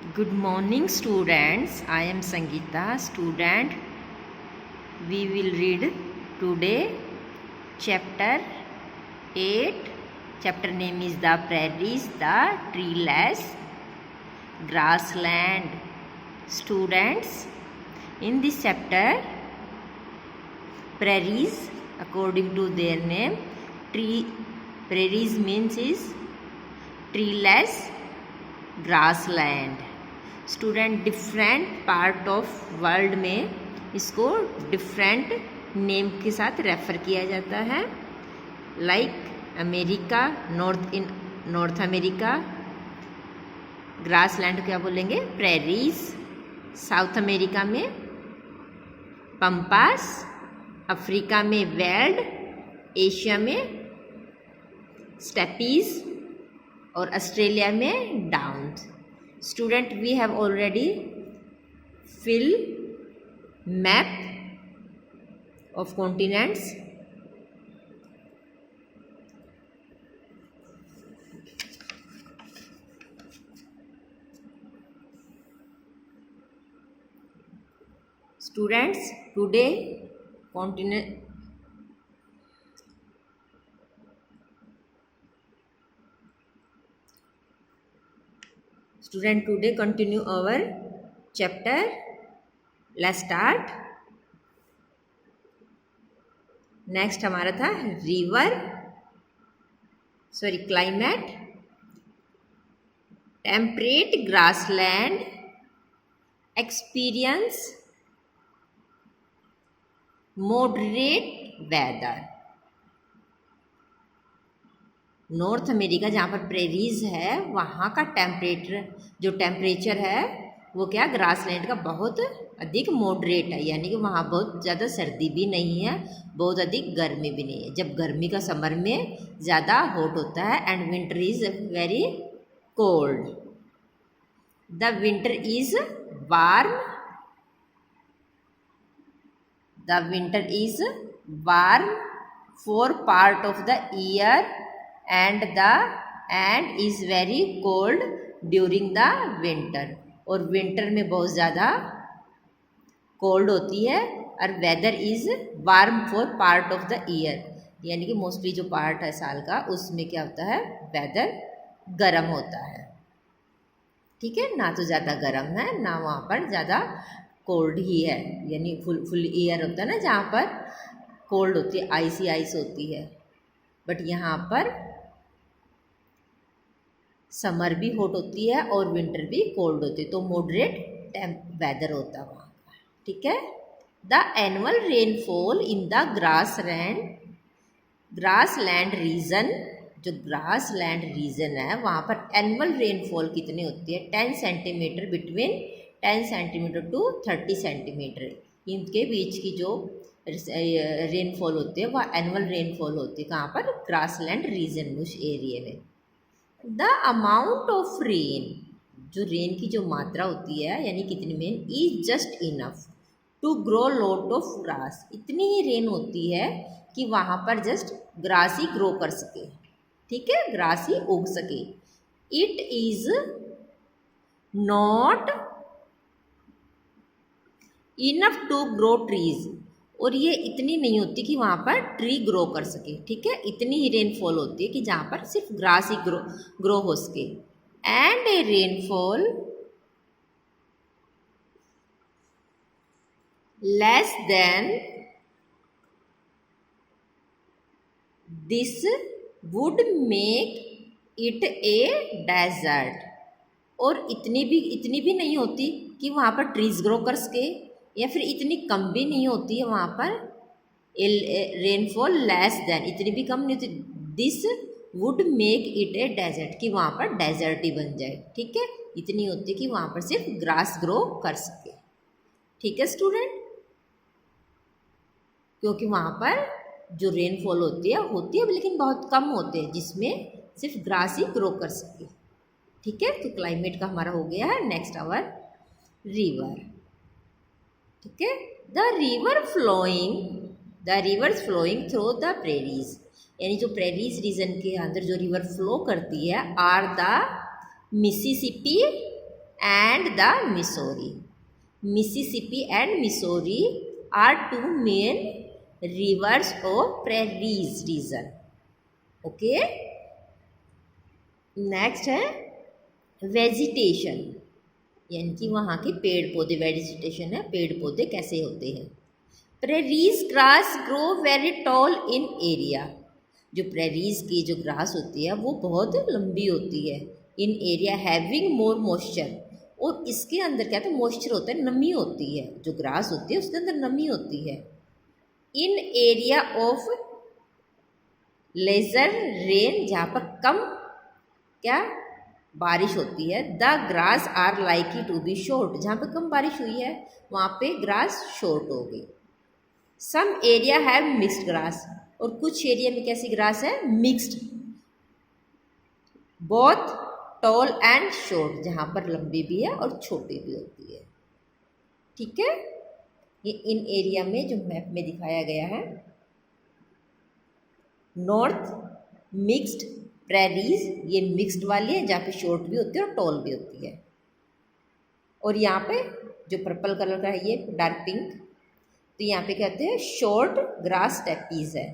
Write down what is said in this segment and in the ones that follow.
Good morning, students. I am Sangeeta, student. We will read today chapter 8. Chapter name is The Prairies, the Treeless Grassland. Students, in this chapter, prairies, according to their name, prairies means is treeless grassland. Student different part of world में इसको different name के साथ refer किया जाता है। Like America, north America grassland क्या बोलेंगे? Prairies. South America में पंपास, अफ्रीका में वेल्ड, एशिया में स्टेपीज और ऑस्ट्रेलिया में downs. Student, we have already filled map of continents. Students, today continent Student, today continue our chapter. Let's start. Next हमारा था climate, temperate grassland, experience moderate weather. North America जहाँ पर prairies है वहाँ का temperature है वो क्या, ग्रासलैंड का बहुत अधिक मॉडरेट है, यानी कि वहाँ बहुत ज़्यादा सर्दी भी नहीं है, बहुत अधिक गर्मी भी नहीं है। जब गर्मी का समर में ज़्यादा हॉट होता है and winter is very cold. The winter is warm, for part of the year and is very cold during the winter, और विंटर में बहुत ज़्यादा कोल्ड होती है। और weather is warm for part of the year, यानी कि mostly जो पार्ट है साल का उसमें क्या होता है, वेदर गर्म होता है। ठीक है, ना तो ज़्यादा गर्म है ना वहाँ पर ज़्यादा कोल्ड ही है, यानी फुल ईयर होता है ना जहाँ पर कोल्ड होती है, आइस होती है। बट यहाँ पर समर भी हॉट होती है और विंटर भी कोल्ड होती है, तो मॉडरेट वेदर होता है वहाँ का। ठीक है। The annual rainfall in the grassland region, जो ग्रासलैंड रीजन है वहाँ पर एनुअल रेनफॉल कितनी होती है? 10 centimetre, between 10 centimetre to 30 centimetre, इनके बीच की जो रेनफॉल होती है वह एनुअल रेनफॉल होती है। कहाँ पर? ग्रासलैंड रीजन, उस एरिया में। द अमाउंट ऑफ रेन, जो रेन की जो मात्रा होती है यानी कितनी में, is just enough to grow lot of grass, इतनी ही रेन होती है कि वहाँ पर जस्ट ग्रास ही ग्रो कर सके। ठीक है, ग्रास ही उग सके। It is not enough to grow trees, और ये इतनी नहीं होती कि वहाँ पर ट्री ग्रो कर सके। ठीक है, इतनी ही रेनफॉल होती है कि जहाँ पर सिर्फ ग्रास ही ग्रो हो सके। And a rainfall less than this would make it a desert, और इतनी भी नहीं होती कि वहाँ पर ट्रीज ग्रो कर सके, या फिर इतनी कम भी नहीं होती है वहाँ पर रेनफॉल लेस देन, इतनी भी कम नहीं होती। This would make it a desert, कि वहाँ पर डेजर्ट ही बन जाए। ठीक है, इतनी होती है कि वहाँ पर सिर्फ ग्रास ग्रो कर सके। ठीक है स्टूडेंट, क्योंकि वहाँ पर जो रेनफॉल होती है लेकिन बहुत कम होते हैं जिसमें सिर्फ ग्रास ही ग्रो कर सके। ठीक है, तो क्लाइमेट का हमारा हो गया है। Next our river. ठीक है, the rivers flowing through the prairies, यानी जो प्रेरीज रीजन के अंदर जो रिवर फ्लो करती है are the Mississippi and the Missouri. Mississippi and Missouri are two main rivers of prairies region. Okay. Next है वेजिटेशन, यानी कि वहाँ के पेड़ पौधे, वेजिटेशन है पेड़ पौधे कैसे होते हैं। Prairies grass grow very tall in area, जो प्रेरीज की जो ग्रास होती है वो बहुत लंबी होती है। In area having more moisture, और इसके अंदर क्या, तो मॉइस्चर होता है, नमी होती है, जो ग्रास होती है उसके अंदर नमी होती है। In area of lesser rain, जहाँ पर कम क्या बारिश होती है, the grass are likely to be short, जहाँ पे कम बारिश हुई है वहाँ पे ग्रास शॉर्ट हो गई। Some area have mixed grass, और कुछ एरिया में कैसी ग्रास है, mixed, both tall and short, जहाँ पर लंबी भी है और छोटी भी होती है। ठीक है, ये इन एरिया में जो मैप में दिखाया गया है, नॉर्थ मिक्स्ड प्रेरीज, ये मिक्स्ड वाली है जहाँ पे शॉर्ट भी होती है और टॉल भी होती है। और यहाँ पे जो पर्पल कलर का है ये डार्क पिंक, तो यहाँ पे कहते हैं शॉर्ट ग्रास स्टेपीज है।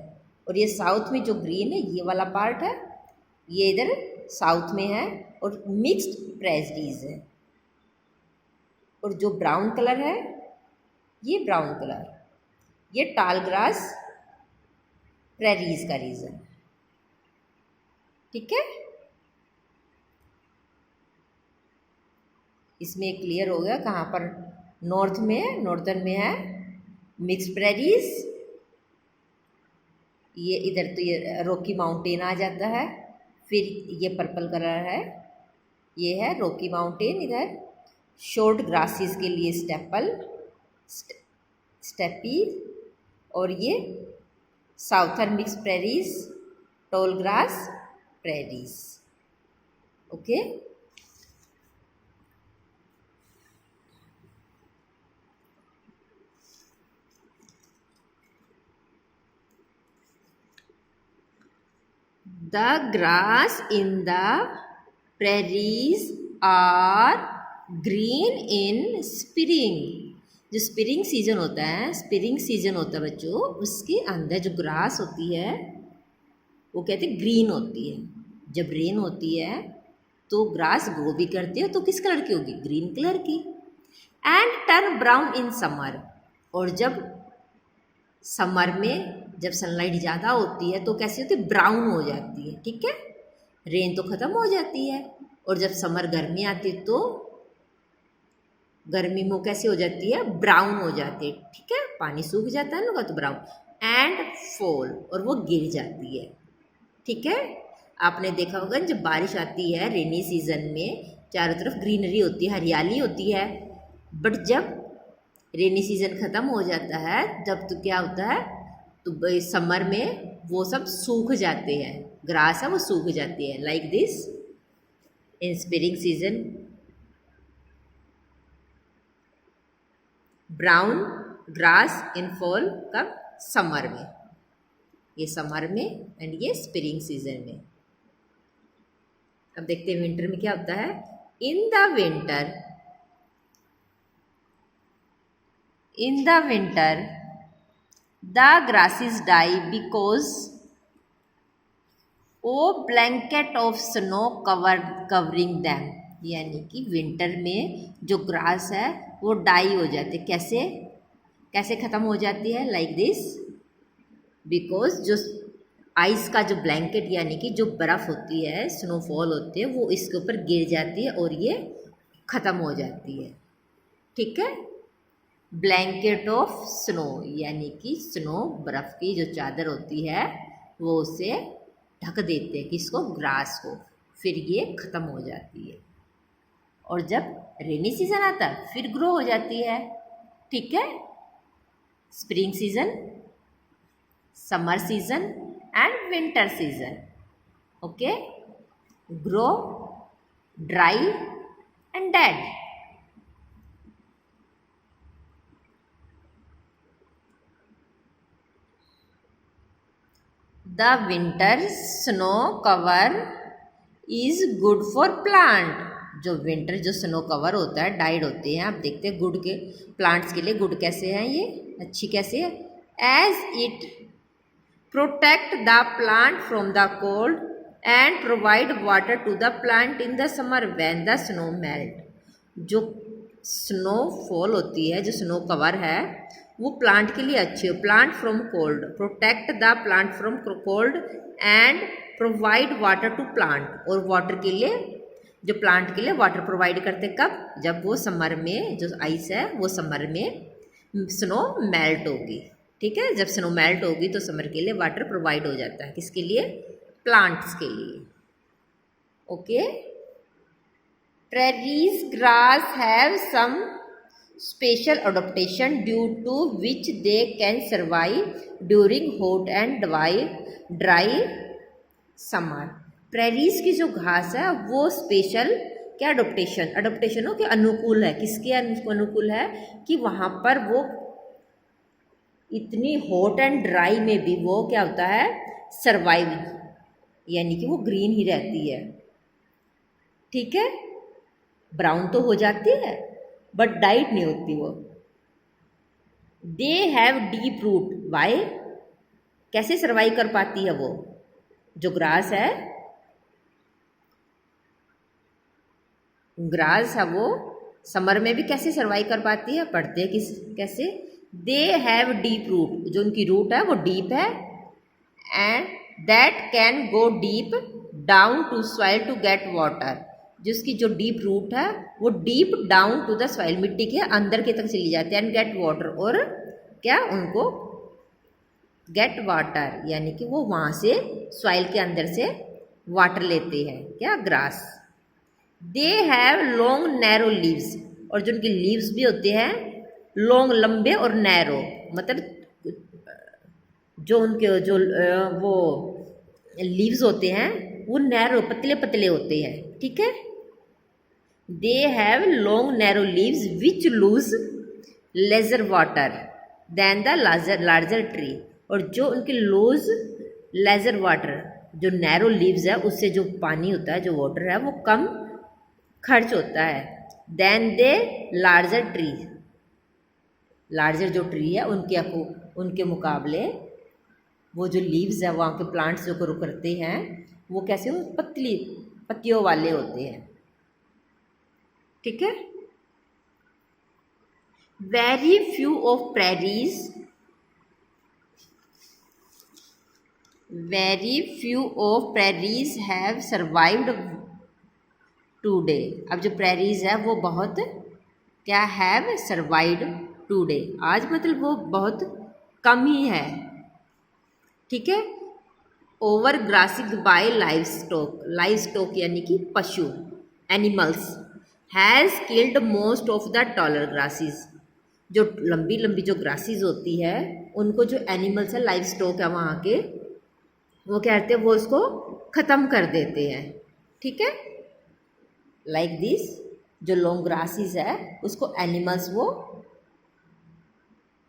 और ये साउथ में जो ग्रीन है ये वाला पार्ट है, ये इधर साउथ में है, और मिक्स्ड प्रेरीज है। और जो ब्राउन कलर है, ये ब्राउन कलर, ये टाल ग्रास प्रेरीज का रीजन। ठीक है, इसमें क्लियर हो गया कहाँ पर नॉर्थ में, नॉर्दर्न में है मिक्स प्रेरीज, ये इधर तो ये रॉकी माउंटेन आ जाता है। फिर ये पर्पल कलर है, ये है रॉकी माउंटेन, इधर शॉर्ट ग्रासेस के लिए स्टेपी, और ये southern mix prairies, tall grass prairies. Okay, the grass in the prairies are green in spring, जो स्प्रिंग सीजन होता है, स्प्रिंग सीजन होता है बच्चों, उसके अंदर जो ग्रास होती है वो कहते हैं ग्रीन होती है। जब रेन होती है तो ग्रास ग्रो भी करती है, तो किस कलर की होगी, ग्रीन कलर की। And turn brown in summer, और जब समर में जब सनलाइट ज़्यादा होती है तो कैसी होती है, ब्राउन हो जाती है। ठीक है, रेन तो ख़त्म हो जाती है, और जब समर गर्मी आती है तो गर्मी में कैसी हो जाती है, ब्राउन हो जाती है। ठीक है, पानी सूख जाता है ना तो ब्राउन। एंड फॉल, और वो गिर जाती है। ठीक है, आपने देखा होगा जब बारिश आती है रेनी सीजन में चारों तरफ ग्रीनरी होती है, हरियाली होती है, बट जब रेनी सीजन ख़त्म हो जाता है जब तो क्या होता है, तो समर में वो सब सूख जाते हैं, ग्रास है वो सूख जाती है। Like this in spring season brown grass in fall, कब, समर में, ये समर में एंड ये स्प्रिंग सीजन में। अब देखते हैं विंटर में क्या होता है। In the winter the grasses die because o blanket of snow covering them, यानी कि विंटर में जो ग्रास है वो डाई हो जाती है। कैसे कैसे ख़त्म हो जाती है, लाइक दिस, बिकॉज जो आइस का जो ब्लैंकेट यानी कि जो बर्फ़ होती है, स्नोफॉल होती है, वो इसके ऊपर गिर जाती है और ये ख़त्म हो जाती है। ठीक है, ब्लैंकेट ऑफ स्नो यानी कि स्नो, बर्फ़ की जो चादर होती है वो उसे ढक देते हैं, किसको, ग्रास को, फिर ये ख़त्म हो जाती है। और जब रेनी सीज़न आता है फिर ग्रो हो जाती है। ठीक है, spring season, summer season and winter season. Okay, grow, dry and dead. The winter snow cover is good for plant जो विंटर जो स्नो कवर होता है डाइड होते हैं। आप देखते हैं गुड के प्लांट्स के लिए गुड कैसे हैं, ये अच्छी कैसे है, as it protect the plant from the cold and provide water to the plant in the summer when the snow melt. जो स्नोफॉल होती है, जो स्नो कवर है, वो प्लांट के लिए अच्छी है। Plant from cold, protect the plant from cold and provide water to plant, और वाटर के लिए जो प्लांट के लिए वाटर प्रोवाइड करते कब, जब वो समर में जो आइस है वो समर में स्नो मेल्ट होगी। ठीक है, जब स्नो मेल्ट होगी तो समर के लिए वाटर प्रोवाइड हो जाता है, किसके लिए, प्लांट्स के लिए। Okay, prairies grass have some special adaptation due to which they can survive during hot and dry summer। prairies की जो घास है वो स्पेशल क्या अडोप्टेशन हो के अनुकूल है, किसके अनुकूल है कि वहाँ पर वो इतनी हॉट एंड ड्राई में भी वो क्या होता है, सर्वाइव, यानी कि वो ग्रीन ही रहती है। ठीक है, ब्राउन तो हो जाती है बट डाइट नहीं होती वो। They have deep root, why, कैसे सर्वाइव कर पाती है वो जो ग्रास है, ग्रास है वो समर में भी कैसे सर्वाइव कर पाती है, पढ़ते हैं किस कैसे, दे हैव डीप रूट, जो उनकी रूट है वो डीप है, and that can go deep down to soil to get water, जिसकी जो डीप रूट है वो deep down to the soil, मिट्टी के अंदर की तक चली जाती है, एंड गेट वाटर, और क्या उनको गेट वाटर, यानी कि वो वहाँ से सॉइल के अंदर से वाटर लेते हैं, क्या grass. They have long narrow leaves, और जो उनकी लीव्स भी होते हैं लॉन्ग, लंबे और नैरो, मतलब जो उनके जो वो लीव्स होते हैं वो नैरो, पतले पतले होते हैं। ठीक है, they have long narrow leaves which lose lesser water than the larger tree, और जो उनके लूज लेजर वाटर, जो नैरो लीव्स है उससे जो पानी होता है, जो वाटर है वो कम खर्च होता है, दैन दे लार्जर ट्री, लार्जर जो ट्री है उनके मुकाबले वो जो लीव्स है वहाँ के प्लांट्स जो ग्रो करते हैं वो कैसे, वो पतली पत्तियों वाले होते हैं। ठीक है, very few of prairies, very few of prairies have survived today। अब जो prairies है वो बहुत क्या, have survived today, आज मतलब वो बहुत कम ही है। ठीक है, ओवर ग्रासिंग बाय लाइवस्टॉक यानी कि पशु, animals, has killed most of the taller grasses, जो लंबी लंबी जो ग्रासेस होती है उनको जो एनिमल्स है, लाइव स्टॉक है वहाँ के, वो क्या करते हैं, वो उसको ख़त्म कर देते हैं। ठीक है, लाइक दिस, जो लॉन्ग ग्रासेस है उसको एनिमल्स वो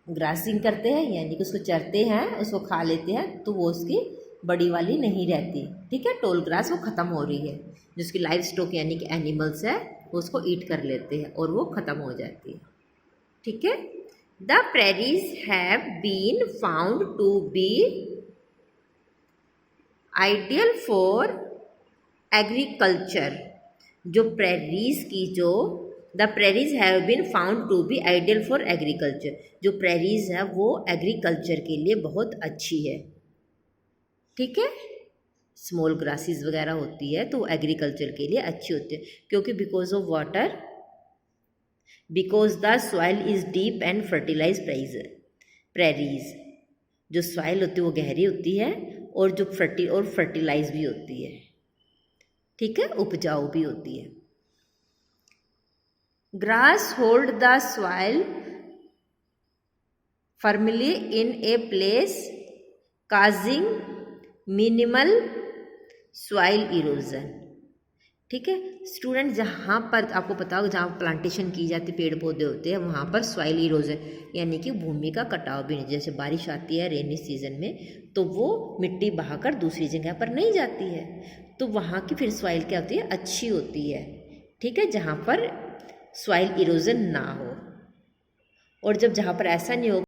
ग्रासिंग करते हैं, यानी कि उसको चरते हैं, उसको खा लेते हैं, तो वो उसकी बड़ी वाली नहीं रहती। ठीक है, टोल ग्रास वो ख़त्म हो रही है, जिसकी लाइव स्टॉक यानी कि एनिमल्स है वो उसको ईट कर लेते हैं और वो ख़त्म हो जाती है। ठीक है, the prairies have been found to be ideal for agriculture, जो prairies की जो the prairies have been found to be ideal for agriculture, जो prairies है वो एग्रीकल्चर के लिए बहुत अच्छी है। ठीक है, स्मॉल ग्रासेस वगैरह होती है तो एग्रीकल्चर के लिए अच्छी होती है, क्योंकि because of water, because the soil is deep and fertilize prairies, जो सॉइल होती है वो गहरी होती है और जो फर्टिलाइज भी होती है। ठीक है, उपजाऊ भी होती है। Grass hold the soil firmly in a place causing minimal soil erosion. ठीक है स्टूडेंट, जहाँ पर आपको पता होगा जहाँ प्लांटेशन की जाती पेड़ पौधे होते हैं वहाँ पर सॉइल इरोजन यानी कि भूमि का कटाव भी नहीं, जैसे बारिश आती है रेनी सीजन में तो वो मिट्टी बहाकर दूसरी जगह पर नहीं जाती है, तो वहाँ की फिर सॉइल क्या होती है, अच्छी होती है, ठीक है, जहाँ पर सॉइल इरोजन ना हो। और जब जहाँ पर ऐसा नहीं होगा